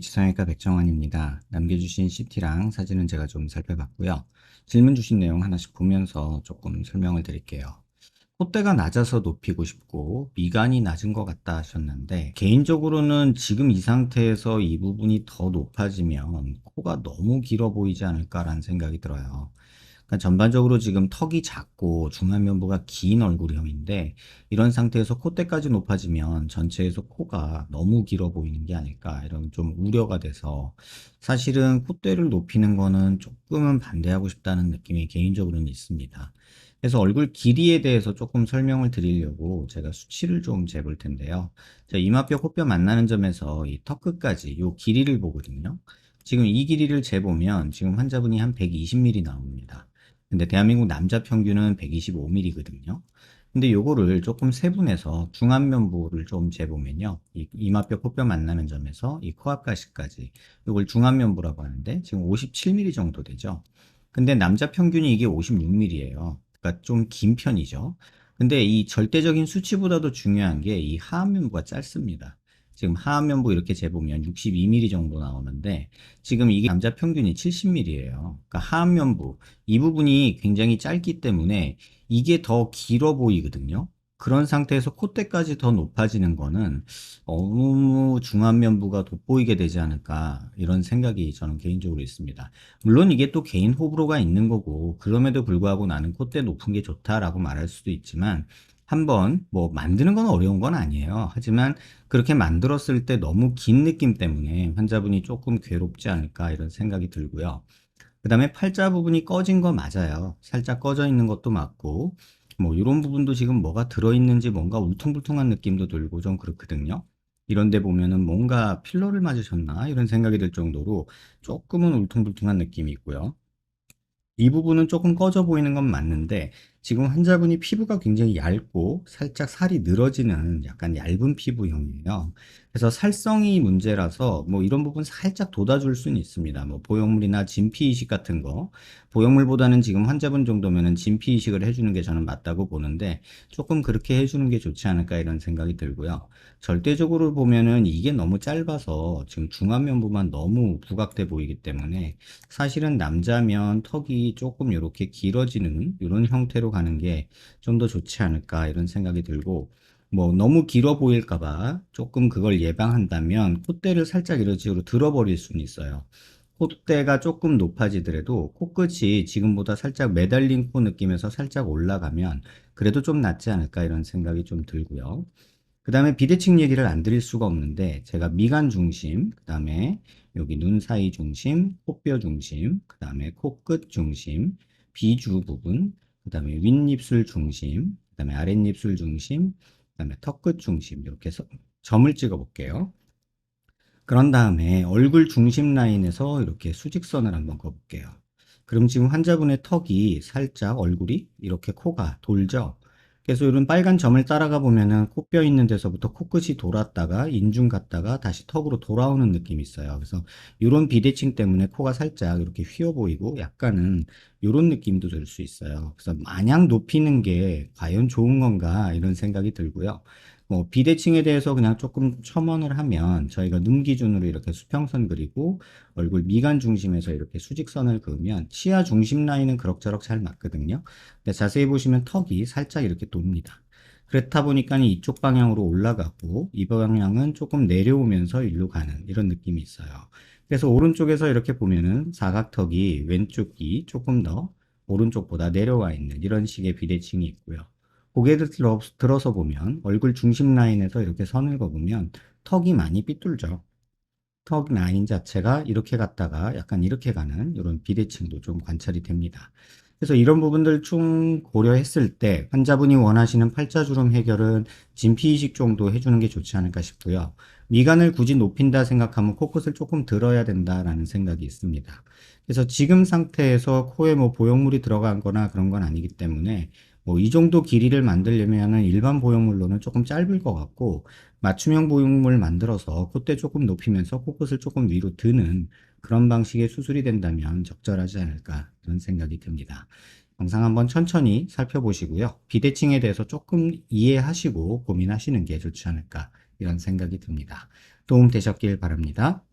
지성형외과 백정환입니다. 남겨주신 CT랑 사진은 제가 좀 살펴봤고요. 질문 주신 내용 하나씩 보면서 조금 설명을 드릴게요. 콧대가 낮아서 높이고 싶고 미간이 낮은 것 같다 하셨는데, 개인적으로는 지금 이 상태에서 이 부분이 더 높아지면 코가 너무 길어 보이지 않을까라는 생각이 들어요. 그러니까 전반적으로 지금 턱이 작고 중안면부가 긴 얼굴형인데, 이런 상태에서 콧대까지 높아지면 전체에서 코가 너무 길어 보이는 게 아닐까, 이런 좀 우려가 돼서 사실은 콧대를 높이는 거는 조금은 반대하고 싶다는 느낌이 개인적으로는 있습니다. 그래서 얼굴 길이에 대해서 조금 설명을 드리려고 제가 수치를 좀 재볼 텐데요. 자, 이마뼈 코뼈 만나는 점에서 이 턱 끝까지 이 길이를 보거든요. 지금 이 길이를 재보면 지금 환자분이 한 120mm 나옵니다. 근데 대한민국 남자 평균은 125mm거든요. 근데 요거를 조금 세분해서 중안면부를 좀 재보면요. 이 이마뼈 코뼈 만나는 점에서 이 코앞 가시까지 요걸 중안면부라고 하는데 지금 57mm 정도 되죠. 근데 남자 평균이 이게 56mm예요. 그러니까 좀 긴 편이죠. 근데 이 절대적인 수치보다도 중요한 게 이 하안면부가 짧습니다. 지금 하안면부 이렇게 재보면 62mm 정도 나오는데, 지금 이게 남자 평균이 70mm예요. 그러니까 하안면부 이 부분이 굉장히 짧기 때문에 이게 더 길어 보이거든요. 그런 상태에서 콧대까지 더 높아지는 거는 너무 중안면부가 돋보이게 되지 않을까, 이런 생각이 저는 개인적으로 있습니다. 물론 이게 또 개인 호불호가 있는 거고, 그럼에도 불구하고 나는 콧대 높은 게 좋다라고 말할 수도 있지만, 한번 뭐 만드는 건 어려운 건 아니에요. 하지만 그렇게 만들었을 때 너무 긴 느낌 때문에 환자분이 조금 괴롭지 않을까, 이런 생각이 들고요. 그 다음에 팔자 부분이 꺼진 거 맞아요. 살짝 꺼져 있는 것도 맞고, 뭐 이런 부분도 지금 뭐가 들어있는지 뭔가 울퉁불퉁한 느낌도 들고 좀 그렇거든요. 이런데 보면은 뭔가 필러를 맞으셨나 이런 생각이 들 정도로 조금은 울퉁불퉁한 느낌이 있고요. 이 부분은 조금 꺼져 보이는 건 맞는데, 지금 환자분이 피부가 굉장히 얇고 살짝 살이 늘어지는 약간 얇은 피부형이에요. 그래서 살성이 문제라서 뭐 이런 부분 살짝 돋아줄 수는 있습니다. 뭐 보형물이나 진피 이식 같은 거, 보형물보다는 지금 환자분 정도면은 진피 이식을 해주는 게 저는 맞다고 보는데, 조금 그렇게 해주는 게 좋지 않을까, 이런 생각이 들고요. 절대적으로 보면은 이게 너무 짧아서 지금 중안면부만 너무 부각돼 보이기 때문에, 사실은 남자면 턱이 조금 이렇게 길어지는 이런 형태로 가는 게 좀 더 좋지 않을까, 이런 생각이 들고, 뭐 너무 길어 보일까봐 조금 그걸 예방한다면 콧대를 살짝 이런 식으로 들어버릴 수는 있어요. 콧대가 조금 높아지더라도 코끝이 지금보다 살짝 매달린 코 느낌에서 살짝 올라가면 그래도 좀 낫지 않을까, 이런 생각이 좀 들고요. 그 다음에 비대칭 얘기를 안 드릴 수가 없는데, 제가 미간 중심, 그 다음에 여기 눈 사이 중심, 코뼈 중심, 그 다음에 코끝 중심, 비주 부분, 그 다음에 윗입술 중심, 그 다음에 아랫입술 중심, 그 다음에 턱끝 중심, 이렇게 해서 점을 찍어 볼게요. 그런 다음에 얼굴 중심 라인에서 이렇게 수직선을 한번 그어볼게요. 그럼 지금 환자분의 턱이 살짝 얼굴이 이렇게 코가 돌죠. 그래서 이런 빨간 점을 따라가 보면은 코뼈 있는 데서부터 코끝이 돌았다가 인중 갔다가 다시 턱으로 돌아오는 느낌이 있어요. 그래서 이런 비대칭 때문에 코가 살짝 이렇게 휘어 보이고 약간은 이런 느낌도 들 수 있어요. 그래서 마냥 높이는 게 과연 좋은 건가, 이런 생각이 들고요. 뭐 비대칭에 대해서 그냥 조금 첨언을 하면, 저희가 눈 기준으로 이렇게 수평선 그리고 얼굴 미간 중심에서 이렇게 수직선을 그으면 치아 중심 라인은 그럭저럭 잘 맞거든요. 근데 자세히 보시면 턱이 살짝 이렇게 돕니다. 그렇다 보니까 이쪽 방향으로 올라가고 이 방향은 조금 내려오면서 일로 가는 이런 느낌이 있어요. 그래서 오른쪽에서 이렇게 보면은 사각턱이 왼쪽이 조금 더 오른쪽보다 내려와 있는 이런 식의 비대칭이 있고요. 고개를 들어서 보면 얼굴 중심 라인에서 이렇게 선을 그으면 턱이 많이 삐뚤죠. 턱 라인 자체가 이렇게 갔다가 약간 이렇게 가는 이런 비대칭도 좀 관찰이 됩니다. 그래서 이런 부분들 chung 고려했을 때 환자분이 원하시는 팔자주름 해결은 진피 이식 정도 해주는 게 좋지 않을까 싶고요. 미간을 굳이 높인다 생각하면 코끝을 조금 들어야 된다라는 생각이 있습니다. 그래서 지금 상태에서 코에 뭐 보형물이 들어간 거나 그런 건 아니기 때문에 뭐 이 정도 길이를 만들려면은 일반 보형물로는 조금 짧을 것 같고, 맞춤형 보형물 만들어서 콧대 조금 높이면서 코끝을 조금 위로 드는 그런 방식의 수술이 된다면 적절하지 않을까, 그런 생각이 듭니다. 영상 한번 천천히 살펴보시고요. 비대칭에 대해서 조금 이해하시고 고민하시는 게 좋지 않을까, 이런 생각이 듭니다. 도움 되셨길 바랍니다.